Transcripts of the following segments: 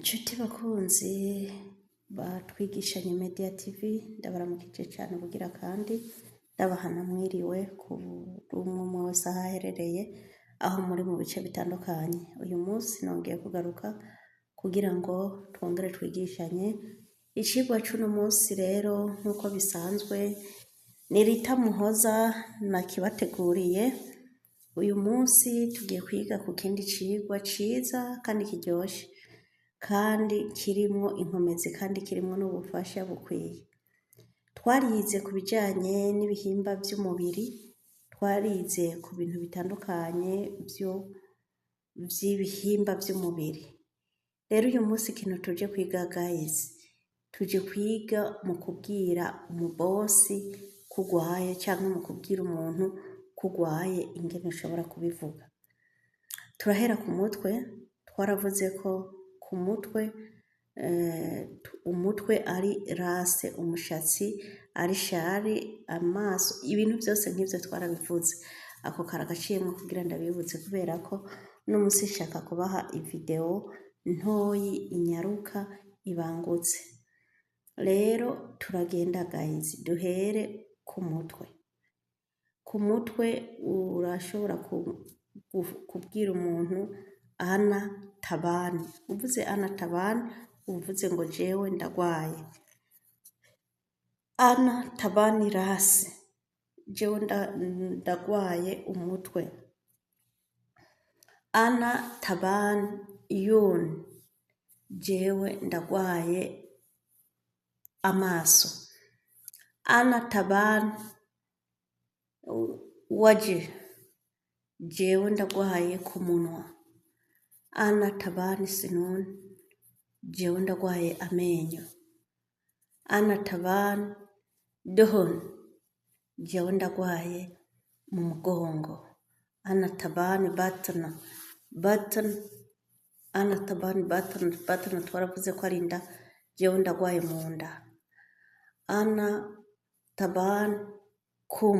Inshuti bakunzi batwigishanye Media TV ndabaramukije cyane bugira kandi ndabahana mwiriwe ku umwe wese aho aherereye aho muri mu bice bitandukanye. Uyu munsi nongeye kugaruka kugira ngo twongere twigishanye icigwa c'uno munsi. Rero nkuko bisanzwe ni Rita Muhoza nakibateguriye. Uyu munsi tugiye kwiga ku kindi cigwa ciza kandi kiryoshe kandi kirimwo inkomezi kandi kirimwo n'ubufasha bukwiye. Twarize ku bijanye n'ibihimba vy'umubiri, twarize ku bintu bitandukanye vy'ibihimba vy'umubiri. Rero uyu munsi ikintu tuje kwiga guys, tuje kwiga mu kubwira umubosi kugwaye cyangwa mu kubwira umuntu kugwaye ingene ushobora kubivuga. Turahera ku mutwe. Twaravuze ko ku mutwe umutwe ari rase, umushatsi ari shari, amaso, ibintu byose nk'ivyo twarabivuze. Ako karagaciyemwo kugira ndabibutse kubera ko no musi shaka kubaha ivideo ntoyi inyaruka ibangutse. Rero turagenda guys, duhere ku mutwe. Ku mutwe urashobora kubwira umuntu Ana Tabani. Uvuze Ana Tabani uvuze ngo jewe ndagwaye. Ana Tabani rase, jewe ndagwaye umutwe. Ana Tabani yun, jewe ndagwaye amaso. Ana Tabani waje, jewe ndagwaye ku munwa. Ana Tabani sinun, jewe ndagwaye amenyo. Ana Tabani dohon, jewe ndagwaye mu mugongo. Ana Tabani button, Ana Tabani button twaravuze ko ari inda, jewe ndagwaye mu nda. Ana Tabani kum,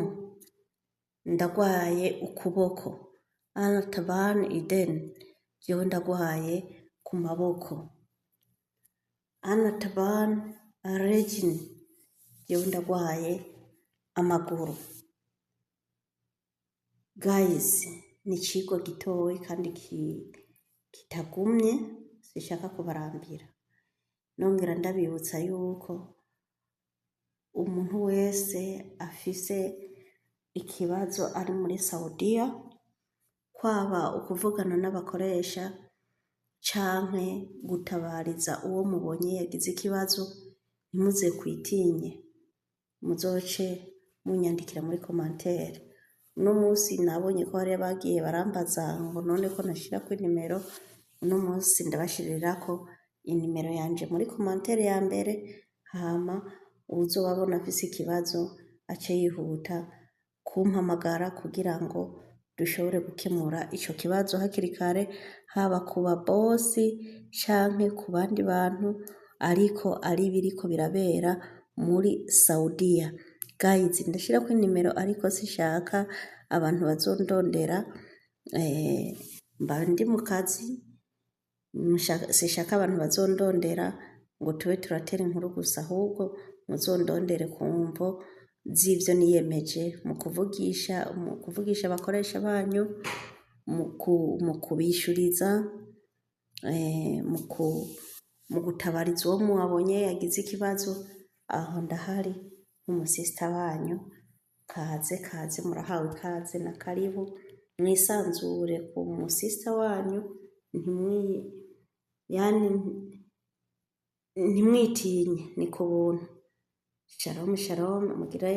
ndagwaye ukuboko. Ana Tabani iden, jewe ndagwaye ku maboko. Ana Tabani regin, jewe ndagwaye amaguru. Guys, ni icigwa gitoyi kandi kitagumye, sishaka kubarambira. Nongera ndabibutsa yuko umuntu wese afise ikibazo ari muri Saudiya, kwaba ukuvugana n'abakoresha canke gutabariza uwo mubonye yagize ikibazo, ntimuze kwitinye, muzoce munyandikira muri commentaire. Uno munsi nabonye ko hari bagiye barambaza ngo none ko nashira ku nimero. Uno munsi ndabashirirako inimero yanje muri commentaire ya mbere, hama uzobabona afise ikibazo ace yihuta kumpamagara kugira ngo dushobore gukemura ico kibazo hakiri kare, haba kuba bosi canke ku bandi bantu ariko ari biriko birabera muri Saudiya. Guys, ndashirako inimero ariko sishaka abantu bazondondera mba ndi mu kazi, sishaka abantu bazondondera ngo tube turatera inkuru gusa, ahubwo muzondondere kumvo z'ivyo niyemeje mu kuvugisha abakoresha banyu, mu kubishuriza, mu gutabariza uwo mwabonye yagize ikibazo. Aho ndahari nk'umusista wanyu. Kaze murahawe ikaze na karibu, mwisanzure ku musista wanyu, ntimwitinye, ni ku buntu. Shalom, mugire